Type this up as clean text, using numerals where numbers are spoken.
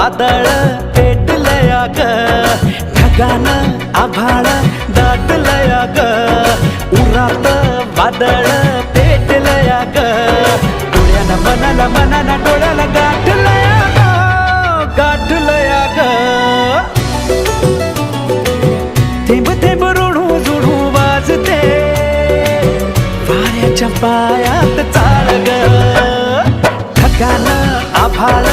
वादळ पेटलया ग, ढगानं आभाळ दाटलया ग, उरात वादळ पेटलया ग, डोळ्यानं मनाला मनाला डोळ्याला गाठलया ग, गाठलया ग. थेंब थेंब ऋणू जुणू वाजते वाऱ्याच्या पायात चाळ ग, ढगानं आभाळ